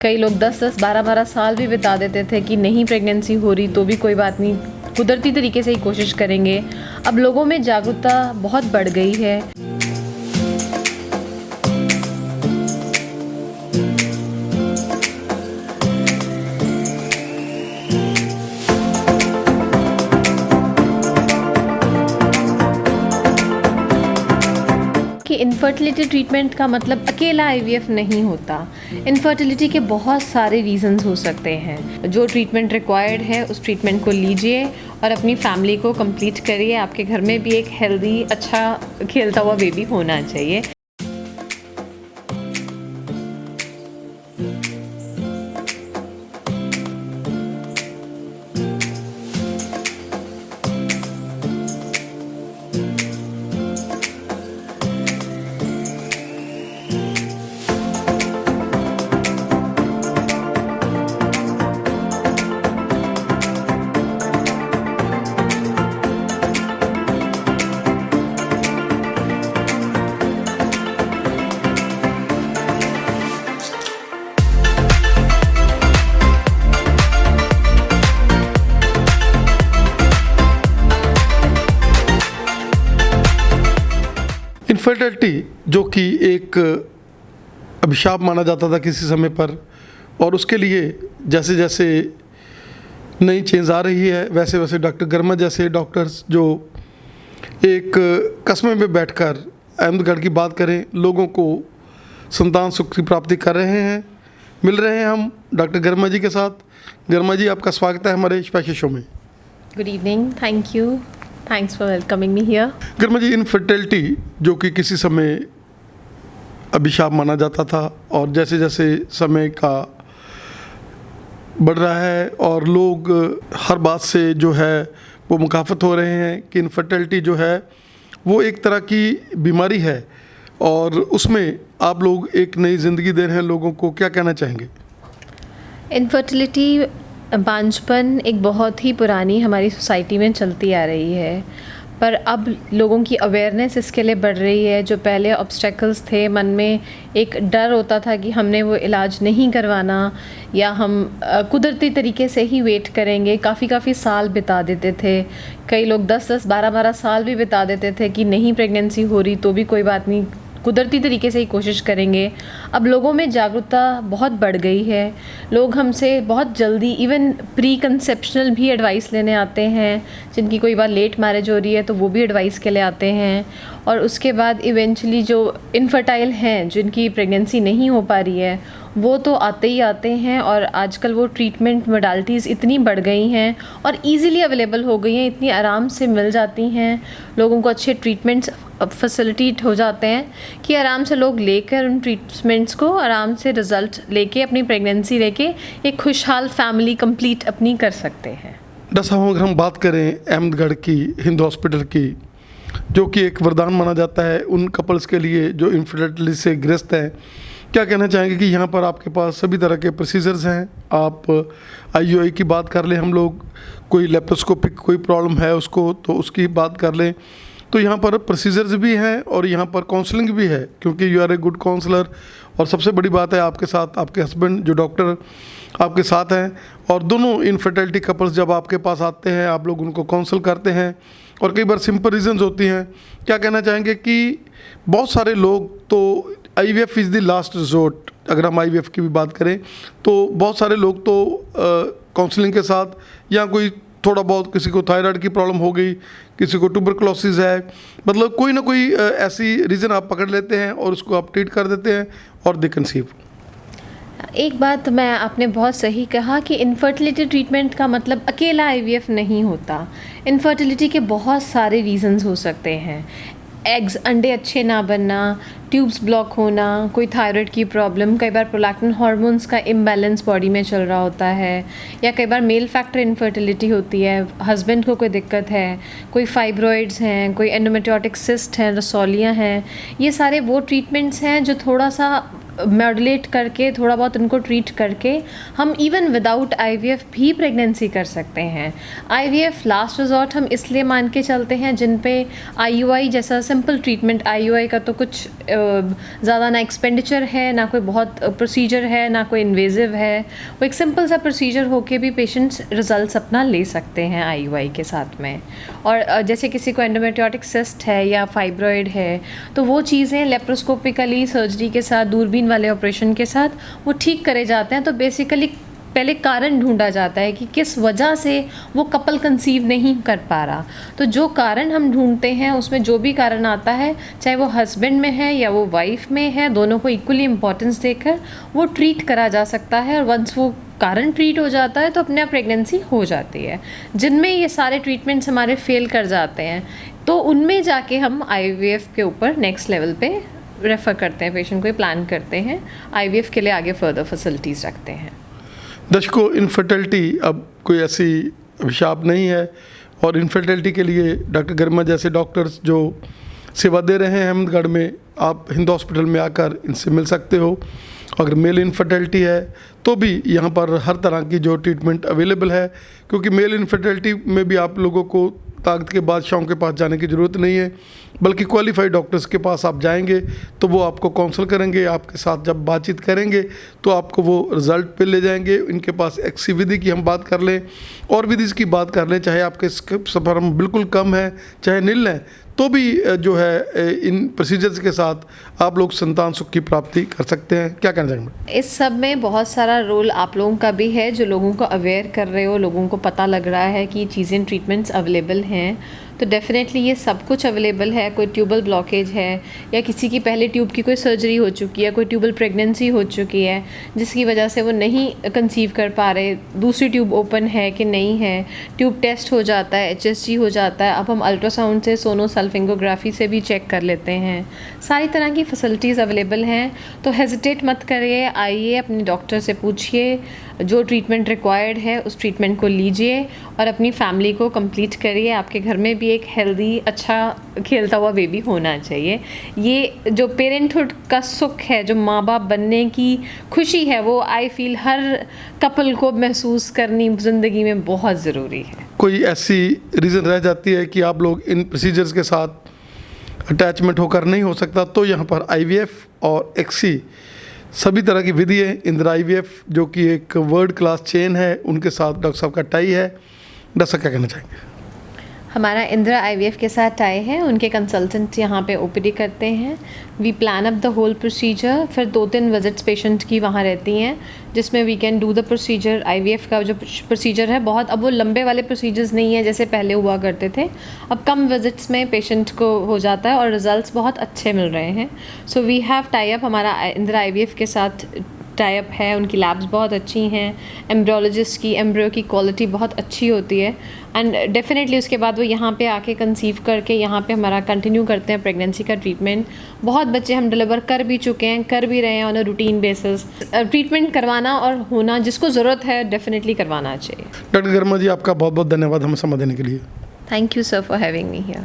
कई लोग 10-10, 12-12 साल भी बिता देते थे कि नहीं प्रेगनेंसी हो रही तो भी कोई बात नहीं, कुदरती तरीके से ही कोशिश करेंगे। अब लोगों में जागरूकता बहुत बढ़ गई है। कि इनफर्टिलिटी ट्रीटमेंट का मतलब अकेला आईवीएफ नहीं होता। इनफर्टिलिटी के बहुत सारे रीजंस हो सकते हैं। जो ट्रीटमेंट रिक्वायर्ड है उस ट्रीटमेंट को लीजिए और अपनी फैमिली को कंप्लीट करिए। आपके घर में भी एक हेल्दी, अच्छा खेलता हुआ बेबी होना चाहिए। इनफर्टिलिटी जो कि एक अभिशाप माना जाता था किसी समय पर, और उसके लिए जैसे जैसे नई चेंज आ रही है वैसे वैसे डॉक्टर गर्मा जैसे डॉक्टर्स जो एक कस्बे में बैठकर अहमदगढ़ की बात करें, लोगों को संतान सुख की प्राप्ति कर रहे हैं। मिल रहे हैं हम डॉक्टर गर्मा जी के साथ। गर्मा जी, आपका स्वागत है हमारे स्पेशल शो में। Good evening, thank you, thanks for welcoming me here. गर्मा जी, इनफर्टिलिटी जो कि किसी समय अभिशाप माना जाता था और जैसे जैसे समय का बढ़ रहा है और लोग हर बात से जो है वो मुखाफत हो रहे हैं कि इनफर्टिलिटी जो है वो एक तरह की बीमारी है और उसमें आप लोग एक नई ज़िंदगी दे रहे हैं लोगों को, क्या कहना चाहेंगे? इनफर्टिलिटी, बांझपन एक बहुत ही पुरानी हमारी सोसाइटी में चलती आ रही है, पर अब लोगों की अवेयरनेस इसके लिए बढ़ रही है। जो पहले ऑब्स्टेकल्स थे, मन में एक डर होता था कि हमने वो इलाज नहीं करवाना या हम कुदरती तरीके से ही वेट करेंगे, काफ़ी साल बिता देते थे। कई लोग 10-10, 12-12 साल भी बिता देते थे कि नहीं प्रेगनेंसी हो रही तो भी कोई बात नहीं, कुदरती तरीके से ही कोशिश करेंगे। अब लोगों में जागरूकता बहुत बढ़ गई है। लोग हमसे बहुत जल्दी इवन प्री कंसेप्शनल भी एडवाइस लेने आते हैं। जिनकी कोई बार लेट मैरिज हो रही है तो वो भी एडवाइस के लिए आते हैं। और उसके बाद इवेंचुअली जो इनफर्टाइल हैं, जिनकी प्रेगनेंसी नहीं हो पा रही है, वो तो आते ही आते हैं। और आजकल वो ट्रीटमेंट मोडालिटीज़ इतनी बढ़ गई हैं और इजीली अवेलेबल हो गई हैं, इतनी आराम से मिल जाती हैं। लोगों को अच्छे ट्रीटमेंट्स फैसिलिटेट हो जाते हैं कि आराम से लोग लेकर उन ट्रीटमेंट्स को आराम से रिज़ल्ट लेके अपनी प्रेगनेंसी लेके एक खुशहाल फैमिली कंप्लीट अपनी कर सकते हैं। डॉक्टर साहब, अगर हम बात करें अहमदगढ़ की हिंदू हॉस्पिटल की, जो कि एक वरदान माना जाता है उन कपल्स के लिए जो इनफर्टिलिटी से ग्रस्त हैं, क्या कहना चाहेंगे कि यहाँ पर आपके पास सभी तरह के प्रोसीजर्स हैं? आप आईयूआई की बात कर लें, हम लोग कोई लेप्रोस्कोपिक कोई प्रॉब्लम है उसको तो उसकी बात कर लें, तो यहाँ पर प्रोसीजर्स भी हैं और यहाँ पर काउंसलिंग भी है, क्योंकि you are a good counsellor. और सबसे बड़ी बात है आपके साथ आपके हस्बैंड जो डॉक्टर आपके साथ हैं, और दोनों इनफर्टिलिटी कपल्स जब आपके पास आते हैं आप लोग उनको काउंसल करते हैं और कई बार सिंपल रीजंस होती हैं। क्या कहना चाहेंगे कि बहुत सारे लोग तो IVF is the last resort, अगर हम आईवीएफ की भी बात करें तो बहुत सारे लोग तो काउंसलिंग के साथ, या कोई थोड़ा बहुत किसी को थायराइड की प्रॉब्लम हो गई, किसी को ट्यूबरकुलोसिस है, मतलब कोई ना कोई ऐसी रीज़न आप पकड़ लेते हैं और उसको आप ट्रीट कर देते हैं और दे कंसीव। एक बात मैं आपने बहुत सही कहा कि इनफर्टिलिटी ट्रीटमेंट का मतलब अकेला आईवीएफ नहीं होता। इनफर्टिलिटी के बहुत सारे रीजंस हो सकते हैं। एग्स, अंडे अच्छे ना बनना, ट्यूब्स ब्लॉक होना, कोई थायराइड की प्रॉब्लम, कई बार प्रोलैक्टिन हार्मोन्स का इम्बैलेंस बॉडी में चल रहा होता है, या कई बार मेल फैक्टर इनफर्टिलिटी होती है, हस्बैंड को कोई दिक्कत है, कोई फाइब्रॉइड्स हैं, कोई एंडोमेट्रियोटिक सिस्ट हैं, रसौलियाँ हैं। ये सारे वो ट्रीटमेंट्स हैं जो थोड़ा सा मॉड्यूलेट करके, थोड़ा बहुत उनको ट्रीट करके हम इवन विदाउट आईवीएफ भी प्रेगनेंसी कर सकते हैं। आईवीएफ लास्ट रिजॉर्ट हम इसलिए मान के चलते हैं जिन पे आईयूआई जैसा सिंपल ट्रीटमेंट, आईयूआई का तो कुछ ज़्यादा ना एक्सपेंडिचर है, ना कोई बहुत प्रोसीजर है, ना कोई इन्वेजिव है। वो एक सिंपल सा प्रोसीजर होके भी पेशेंट्स रिजल्ट्स अपना ले सकते हैं आईयूआई के साथ में। और जैसे किसी को एंडोमेट्रियोटिक सिस्ट है या फाइब्रॉइड है, तो वो चीज़ें लेप्रोस्कोपिकली सर्जरी के साथ, दूरबीन वाले ऑपरेशन के साथ वो ठीक करे जाते हैं। तो बेसिकली पहले कारण ढूंढा जाता है कि किस वजह से वो कपल कंसीव नहीं कर पा रहा। तो जो कारण हम ढूंढते हैं उसमें जो भी कारण आता है, चाहे वो हस्बैंड में है या वो वाइफ में है, दोनों को इक्वली इम्पोर्टेंस देकर वो ट्रीट करा जा सकता है। और वंस वो कारण ट्रीट हो जाता है तो अपने आप प्रेगनेंसी हो जाती है। जिनमें ये सारे ट्रीटमेंट्स हमारे फेल कर जाते हैं तो उनमें जाके हम आईवीएफ के ऊपर नेक्स्ट लेवल पे रेफ़र करते हैं, पेशेंट को प्लान करते हैं, आईवीएफ के लिए आगे फर्दर फैसिलिटीज़ रखते हैं। दर्शकों, इनफर्टिलिटी अब कोई ऐसी अभिशाप नहीं है और इनफर्टिलिटी के लिए डॉक्टर गरिमा जैसे डॉक्टर्स जो सेवा दे रहे हैं अहमदगढ़ में, आप हिंदू हॉस्पिटल में आकर इनसे मिल सकते हो। अगर मेल इनफर्टिलिटी है तो भी यहाँ पर हर तरह की जो ट्रीटमेंट अवेलेबल है, क्योंकि मेल इनफर्टिलिटी में भी आप लोगों को ताकत के बादशाहों के पास जाने की ज़रूरत नहीं है, बल्कि क्वालिफाइड डॉक्टर्स के पास आप जाएंगे तो वो आपको काउंसल करेंगे, आपके साथ जब बातचीत करेंगे तो आपको वो रिज़ल्ट पे ले जाएंगे। इनके पास एक्सी विधि की हम बात कर लें और विधि की बात कर लें, चाहे आपके स्पर्म बिल्कुल कम है चाहे नील है, तो भी जो है इन प्रोसीजर्स के साथ आप लोग संतान सुख की प्राप्ति कर सकते हैं। क्या कहना चाहेंगे? इस सब में बहुत सारा रोल आप लोगों का भी है, जो लोगों को अवेयर कर रहे हो, लोगों को पता लग रहा है कि चीज़ें, ट्रीटमेंट्स अवेलेबल हैं। तो डेफिनेटली ये सब कुछ अवेलेबल है। कोई ट्यूबल ब्लॉकेज है या किसी की पहले ट्यूब की कोई सर्जरी हो चुकी है, कोई ट्यूबल प्रेगनेंसी हो चुकी है जिसकी वजह से वो नहीं कंसीव कर पा रहे, दूसरी ट्यूब ओपन है कि नहीं है, ट्यूब टेस्ट हो जाता है, HSG हो जाता है। अब हम अल्ट्रासाउंड से, सोनोसल्फिंगोग्राफी से भी चेक कर लेते हैं। सारी तरह की फैसिलिटीज़ अवेलेबल हैं। तो हेजिटेट मत करिए, आइए अपने डॉक्टर से पूछिए, जो ट्रीटमेंट रिक्वायर्ड है उस ट्रीटमेंट को लीजिए और अपनी फैमिली को कंप्लीट करिए। आपके घर में भी एक हेल्दी, अच्छा खेलता हुआ बेबी होना चाहिए। ये जो पेरेंटहुड का सुख है, जो माँ बाप बनने की खुशी है, वो आई फील हर कपल को महसूस करनी ज़िंदगी में बहुत ज़रूरी है। कोई ऐसी रीज़न रह जाती है कि आप लोग इन प्रोसीजर्स के साथ अटैचमेंट होकर नहीं हो सकता, तो यहाँ पर IVF और एक्सी सभी तरह की विधि है। इंदिरा IVF जो कि एक वर्ल्ड क्लास चेन है, उनके साथ डॉक्टर साहब का टाई है। डॉक्टर साहब क्या कहना चाहेंगे? हमारा इंदिरा IVF के साथ टाई है, उनके कंसल्टेंट यहाँ पे OPD करते हैं। We plan up the whole procedure, फिर 2-3 विजिट्स पेशेंट की वहाँ रहती हैं जिसमें we can do the procedure. IVF का जो प्रोसीजर है बहुत, अब वो लंबे वाले प्रोसीजर्स नहीं है जैसे पहले हुआ करते थे। अब कम विजिट्स में पेशेंट को हो जाता है और रिजल्ट्स बहुत अच्छे मिल रहे हैं। So we have tie up, हमारा इंदिरा IVF के साथ टाई अप है। उनकी लैब्स बहुत अच्छी हैं, एम्ब्रियोलॉजिस्ट की एम्ब्रियो की क्वालिटी बहुत अच्छी होती है एंड डेफिनेटली उसके बाद वो यहाँ पे आके कंसीव करके यहाँ पे हमारा कंटिन्यू करते हैं प्रेगनेंसी का ट्रीटमेंट। बहुत बच्चे हम डिलीवर कर भी चुके हैं, कर भी रहे हैं on a routine basis. Treatment करवाना और होना, जिसको ज़रूरत है डेफिनेटली करवाना चाहिए। डॉक्टर गरिमा जी, आपका बहुत बहुत धन्यवाद हमें समय देने के लिए। Thank you sir for having me here.